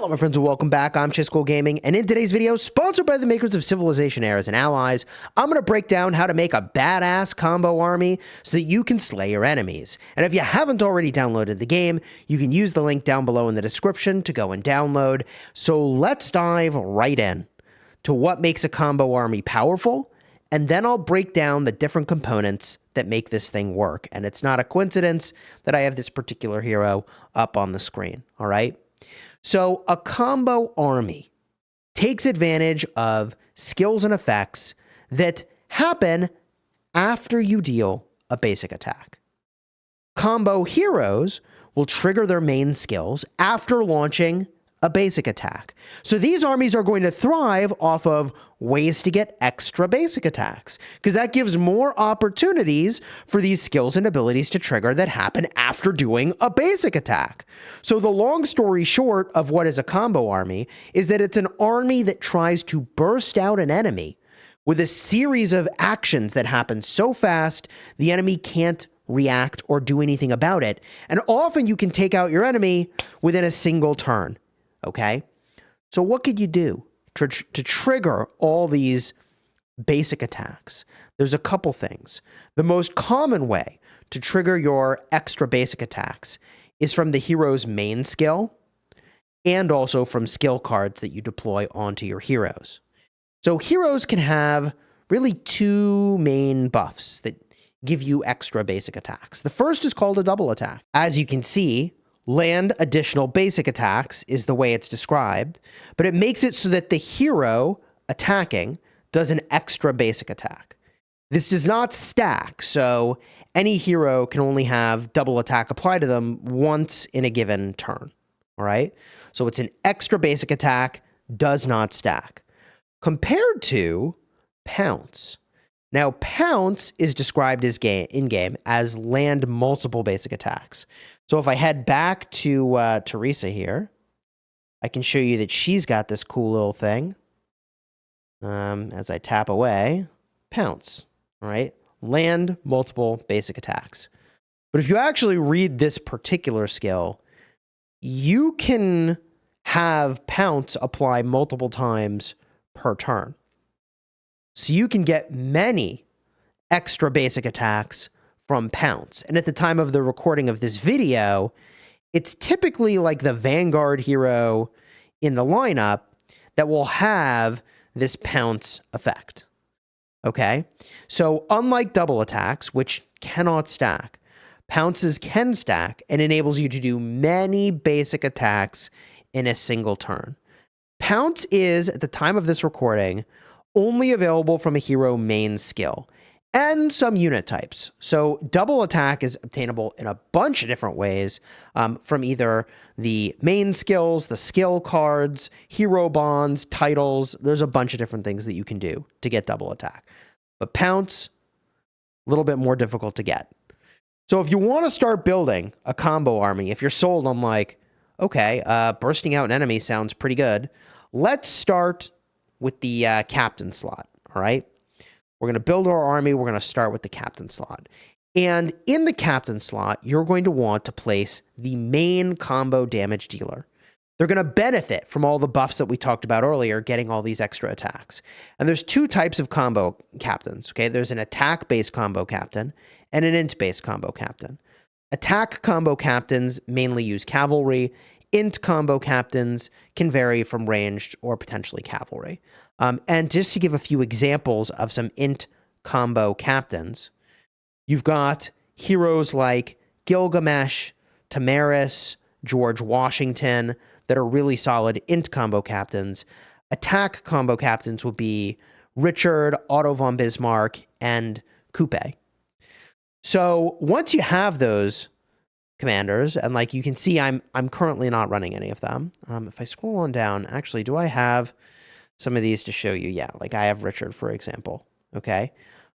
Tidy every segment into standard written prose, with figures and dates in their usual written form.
Hello my friends and welcome back. I'm Chisco Gaming, and in today's video, sponsored by the makers of Civilization Heirs and Allies, I'm going to break down how to make a badass combo army so that you can slay your enemies. And if you haven't already downloaded the game, you can use the link down below in the description to go and download. So let's dive right in to what makes a combo army powerful, and then I'll break down the different components that make this thing work. And it's not a coincidence that I have this particular hero up on the screen, all right? So a combo army takes advantage of skills and effects that happen after you deal a basic attack. Combo heroes will trigger their main skills after launching a basic attack. So these armies are going to thrive off of ways to get extra basic attacks, because that gives more opportunities for these skills and abilities to trigger that happen after doing a basic attack. So the long story short of what is a combo army is that it's an army that tries to burst out an enemy with a series of actions that happen so fast the enemy can't react or do anything about it. And often you can take out your enemy within a single turn. Okay, so what could you do to trigger all these basic attacks? There's a couple things. The most common way to trigger your extra basic attacks is from the hero's main skill and also from skill cards that you deploy onto your heroes. So heroes can have really two main buffs that give you extra basic attacks. The first is called a double attack. As you can see, land additional basic attacks is the way it's described, but it makes it so that the hero attacking does an extra basic attack. This does not stack, so any hero can only have double attack apply to them once in a given turn, all right? So it's an extra basic attack, does not stack. Compared to Pounce. Now, Pounce is described as in-game as land multiple basic attacks. So if I head back to Teresa here, I can show you that she's got this cool little thing. As I tap away, Pounce, all right? Land multiple basic attacks. But if you actually read this particular skill, you can have Pounce apply multiple times per turn. So you can get many extra basic attacks from Pounce. And at the time of the recording of this video, it's typically like the Vanguard hero in the lineup that will have this Pounce effect. Okay? So unlike double attacks, which cannot stack, Pounces can stack and enables you to do many basic attacks in a single turn. Pounce is, at the time of this recording, only available from a hero main skill and some unit types. So double attack is obtainable in a bunch of different ways, from either the main skills, the skill cards, hero bonds, titles. There's a bunch of different things that you can do to get double attack. But Pounce, a little bit more difficult to get. So if you want to start building a combo army, if you're sold on like, okay, bursting out an enemy sounds pretty good, let's start with the captain slot, all right? We're going to build our army. We're going to start with the captain slot. And in the captain slot, you're going to want to place the main combo damage dealer. They're going to benefit from all the buffs that we talked about earlier, getting all these extra attacks. And there's two types of combo captains, okay? There's an attack-based combo captain and an int-based combo captain. Attack combo captains mainly use cavalry. Int combo captains can vary from ranged or potentially cavalry. And just to give a few examples of some int combo captains, you've got heroes like Gilgamesh, Tamaris, George Washington that are really solid int combo captains. Attack combo captains would be Richard, Otto von Bismarck, and Coupe. So once you have those commanders, and like you can see, I'm currently not running any of them. If I scroll on down, actually, do I have some of these to show you? Yeah, like I have Richard, for example. Okay.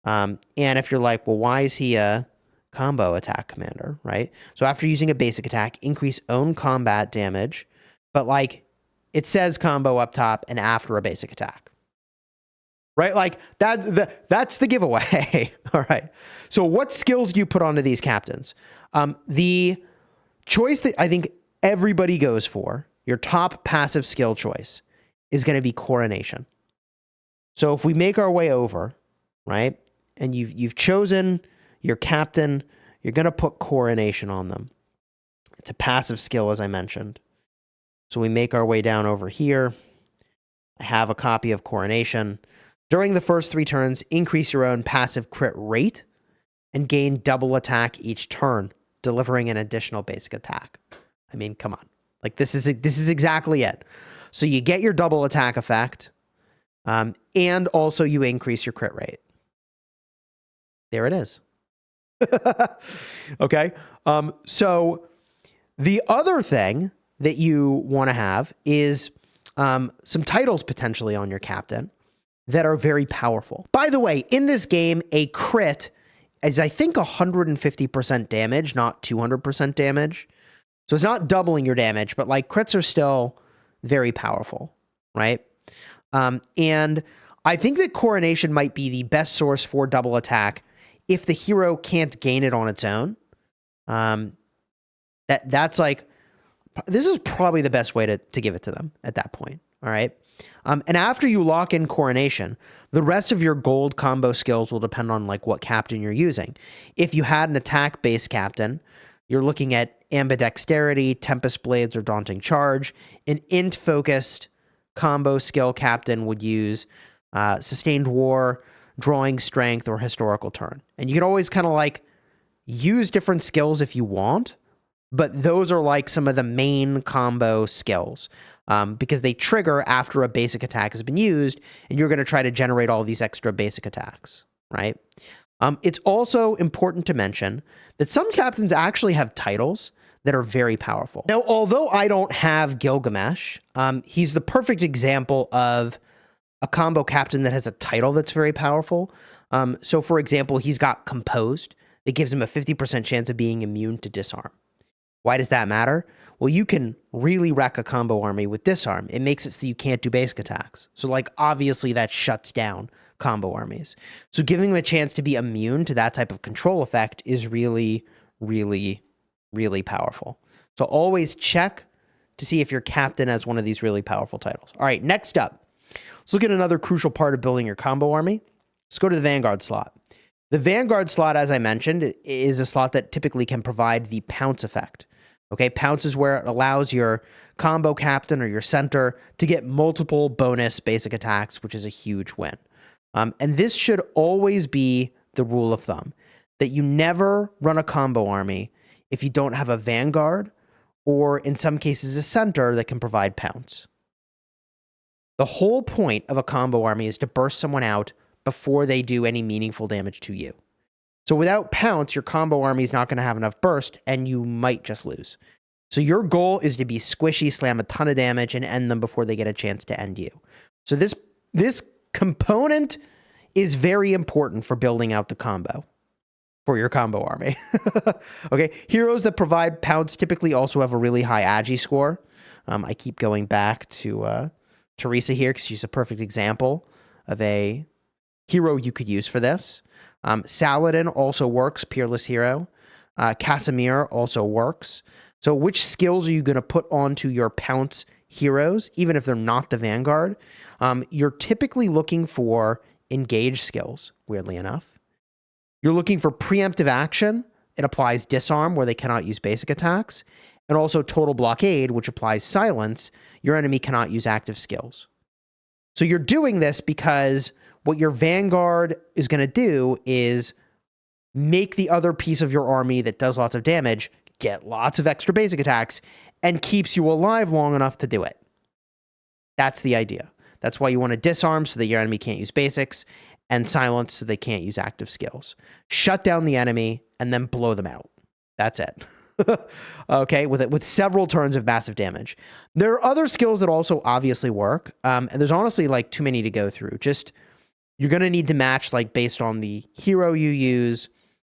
And if you're like, well, why is he a combo attack commander, right? So after using a basic attack, increase own combat damage, but like it says combo up top and after a basic attack. Right? Like that's the giveaway. All right. So what skills do you put onto these captains? The choice that I think everybody goes for your top passive skill choice is going to be Coronation. So if we make our way over, right, and you've chosen your captain, you're going to put Coronation on them. It's a passive skill, as I mentioned. So we make our way down over here. I have a copy of Coronation. During the first 3 turns, increase your own passive crit rate and gain double attack each turn, delivering an additional basic attack. I mean, come on. Like, this is exactly it. So you get your double attack effect, and also you increase your crit rate. There it is. Okay. So the other thing that you want to have is some titles potentially on your captain that are very powerful. By the way, in this game, a crit is, I think, 150% damage, not 200% damage. So it's not doubling your damage, but like crits are still very powerful, right? And I think that Coronation might be the best source for double attack if the hero can't gain it on its own. That's like, this is probably the best way to give it to them at that point, all right? And after you lock in Coronation, the rest of your gold combo skills will depend on like what captain you're using. If you had an attack-based captain, you're looking at Ambidexterity, Tempest Blades, or Daunting Charge. An int-focused combo skill captain would use Sustained War, Drawing Strength, or Historical Turn. And you can always kind of like use different skills if you want, but those are like some of the main combo skills. Because they trigger after a basic attack has been used, and you're going to try to generate all these extra basic attacks, right? It's also important to mention that some captains actually have titles that are very powerful. Now, although I don't have Gilgamesh, he's the perfect example of a combo captain that has a title that's very powerful. So, for example, he's got Composed. That gives him a 50% chance of being immune to Disarm. Why does that matter? Well, you can really wreck a combo army with Disarm. It makes it so you can't do basic attacks. So, like, obviously that shuts down combo armies. So giving them a chance to be immune to that type of control effect is really, really, really powerful. So always check to see if your captain has one of these really powerful titles. All right, next up, let's look at another crucial part of building your combo army. Let's go to the Vanguard slot. The Vanguard slot, as I mentioned, is a slot that typically can provide the Pounce effect. Okay, Pounce is where it allows your combo captain or your center to get multiple bonus basic attacks, which is a huge win. And this should always be the rule of thumb, that you never run a combo army if you don't have a Vanguard or, in some cases, a center that can provide Pounce. The whole point of a combo army is to burst someone out before they do any meaningful damage to you. So without Pounce, your combo army is not going to have enough burst, and you might just lose. So your goal is to be squishy, slam a ton of damage, and end them before they get a chance to end you. So this component is very important for building out the combo for your combo army. Okay, heroes that provide Pounce typically also have a really high Agi score. I keep going back to Teresa here because she's a perfect example of a hero you could use for this. Saladin also works, Peerless Hero. Casimir also works. So which skills are you going to put onto your Pounce heroes, even if they're not the Vanguard? You're typically looking for engage skills, weirdly enough. You're looking for preemptive action. It applies Disarm, where they cannot use basic attacks. And also Total Blockade, which applies silence. Your enemy cannot use active skills. So you're doing this because what your Vanguard is going to do is make the other piece of your army that does lots of damage get lots of extra basic attacks and keeps you alive long enough to do it. That's the idea. That's why you want to disarm so that your enemy can't use basics, and silence so they can't use active skills. Shut down the enemy and then blow them out. That's it. Okay, with several turns of massive damage. There are other skills that also obviously work, and there's honestly like too many to go through. Just you're going to need to match like based on the hero you use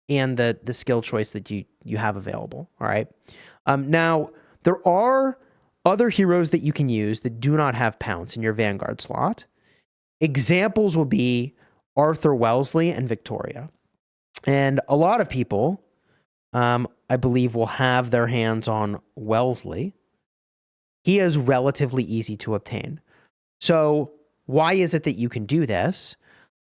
and the skill choice that you have available. All right. Now there are other heroes that you can use that do not have Pounce in your Vanguard slot. Examples will be Arthur Wellesley and Victoria. And a lot of people, I believe, will have their hands on Wellesley. he is relatively easy to obtain. So why is it that you can do this?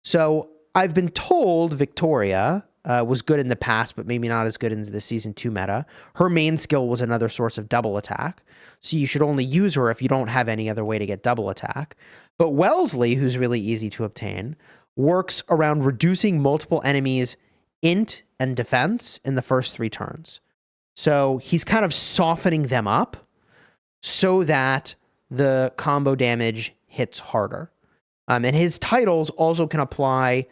So I've been told Victoria was good in the past, but maybe not as good in the Season 2 meta. Her main skill was another source of double attack. So you should only use her if you don't have any other way to get double attack. But Wellesley, who's really easy to obtain, works around reducing multiple enemies' int and defense in the first 3 turns. So he's kind of softening them up so that the combo damage hits harder. And his titles also can apply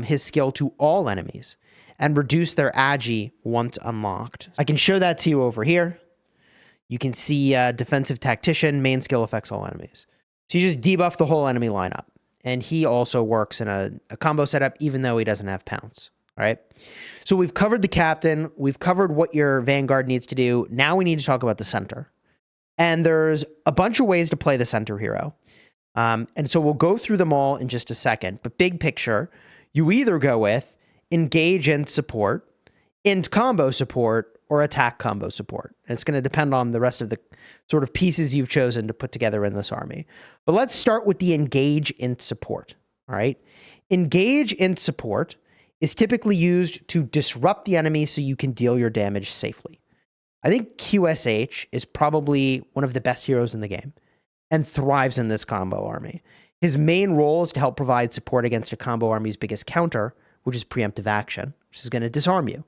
his skill to all enemies and reduce their agi once unlocked. I can show that to you over here. You can see Defensive Tactician, main skill affects all enemies. So you just debuff the whole enemy lineup. And he also works in a combo setup, even though he doesn't have pounce. All right. So we've covered the captain. We've covered what your Vanguard needs to do. Now we need to talk about the center. And there's a bunch of ways to play the center hero. And so we'll go through them all in just a second. But big picture, you either go with engage and support, int combo support, or attack combo support. And it's going to depend on the rest of the sort of pieces you've chosen to put together in this army. But let's start with the engage int support. All right. Engage int support is typically used to disrupt the enemy so you can deal your damage safely. I think QSH is probably one of the best heroes in the game and thrives in this combo army. His main role is to help provide support against a combo army's biggest counter, which is preemptive action, which is going to disarm you,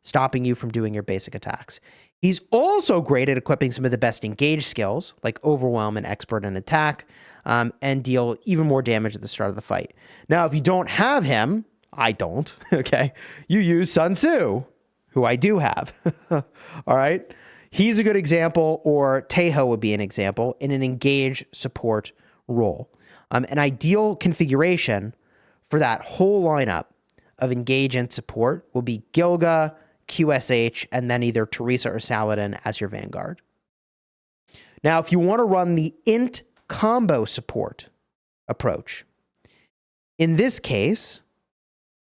stopping you from doing your basic attacks. He's also great at equipping some of the best engage skills, like Overwhelm and Expert in Attack, and deal even more damage at the start of the fight. Now, if you don't have him, I don't, okay, you use Sun Tzu, who I do have, all right? He's a good example, or Teho would be an example, in an engage support role. An ideal configuration for that whole lineup of engage and support will be Gilga, QSH, and then either Teresa or Saladin as your Vanguard. Now, if you want to run the int combo support approach, in this case,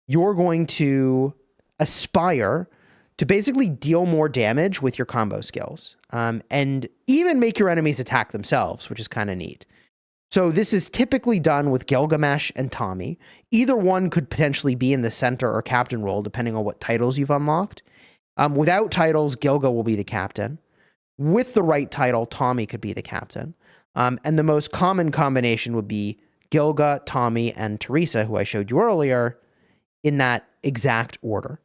you're going to aspire to basically deal more damage with your combo skills, and even make your enemies attack themselves, which is kind of neat. So this is typically done with Gilgamesh and Tommy. Either one could potentially be in the center or captain role, depending on what titles you've unlocked. Without titles, Gilga will be the captain. With the right title, Tommy could be the captain. And the most common combination would be Gilga, Tommy, and Teresa, who I showed you earlier, in that exact order.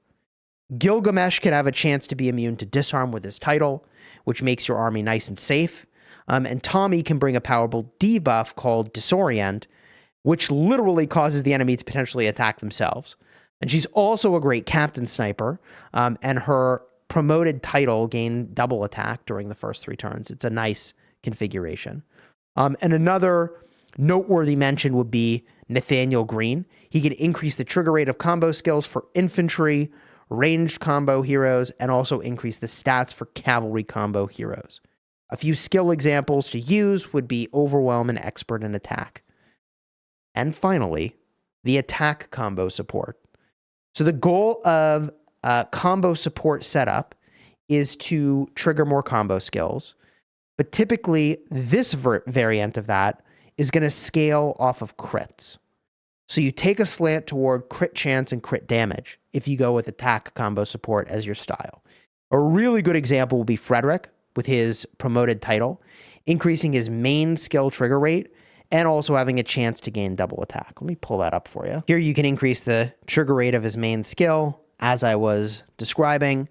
Gilgamesh can have a chance to be immune to disarm with his title, which makes your army nice and safe. And Tommy can bring a powerful debuff called Disorient, which literally causes the enemy to potentially attack themselves. And she's also a great captain sniper, and her promoted title gained double attack during the first 3 turns. It's a nice configuration. And another noteworthy mention would be Nathaniel Green. He can increase the trigger rate of combo skills for infantry, ranged combo heroes, and also increase the stats for cavalry combo heroes. A few skill examples to use would be Overwhelm and Expert in Attack. And finally, the attack combo support. So the goal of combo support setup is to trigger more combo skills, but typically this variant of that is going to scale off of crits. So you take a slant toward crit chance and crit damage if you go with attack combo support as your style. A really good example will be Frederick with his promoted title, increasing his main skill trigger rate and also having a chance to gain double attack. Let me pull that up for you. Here you can increase the trigger rate of his main skill, as I was describing,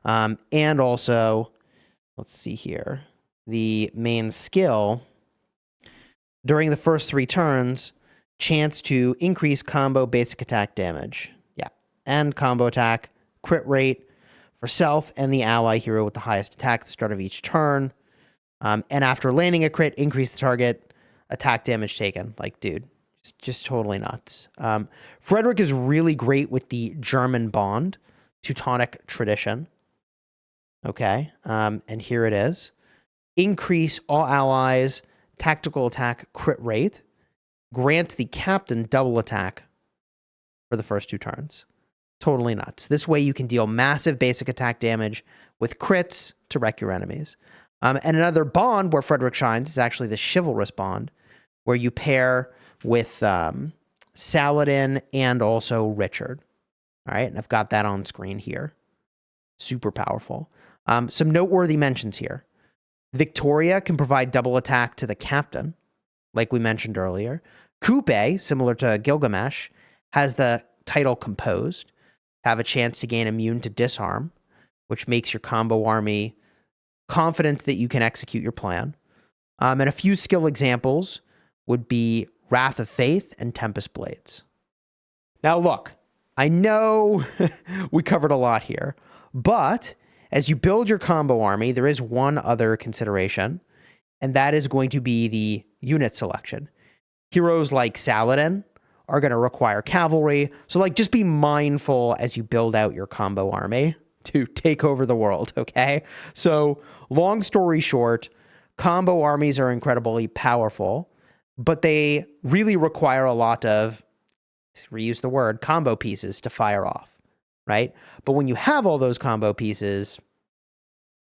and also, let's see here, the main skill, during the first 3 turns, chance to increase combo basic attack damage. Yeah, and combo attack, crit rate for self and the ally hero with the highest attack at the start of each turn. And after landing a crit, increase the target attack damage taken. Like, dude, it's just totally nuts. Frederick is really great with the German bond, Teutonic tradition. Okay, and here it is. Increase all allies' tactical attack crit rate. Grant the captain double attack for the first 2 turns. Totally nuts. This way you can deal massive basic attack damage with crits to wreck your enemies. And another bond where Frederick shines is actually the chivalrous bond, where you pair with Saladin and also Richard. All right, and I've got that on screen here. Super powerful. Some noteworthy mentions here. Victoria can provide double attack to the captain, like we mentioned earlier. Kupe, similar to Gilgamesh, has the title Composed, have a chance to gain immune to disarm, which makes your combo army confident that you can execute your plan. And a few skill examples would be Wrath of Faith and Tempest Blades. Now look, I know we covered a lot here, but as you build your combo army, there is one other consideration, and that is going to be the unit selection. Heroes like Saladin are going to require cavalry, so like just be mindful as you build out your combo army to take over the world, okay? So long story short, combo armies are incredibly powerful, but they really require a lot of, to reuse the word, combo pieces to fire off, right? But when you have all those combo pieces,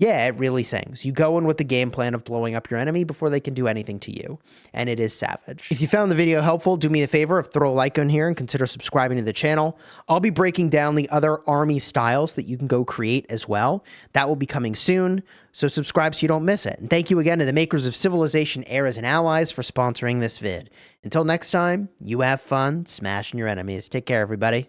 yeah, it really sings. You go in with the game plan of blowing up your enemy before they can do anything to you, and it is savage. If you found the video helpful, do me a favor of throw a like on here and consider subscribing to the channel. I'll be breaking down the other army styles that you can go create as well. That will be coming soon, so subscribe so you don't miss it. And thank you again to the makers of Civilization Eras and Allies for sponsoring this vid. Until next time, you have fun smashing your enemies. Take care, everybody.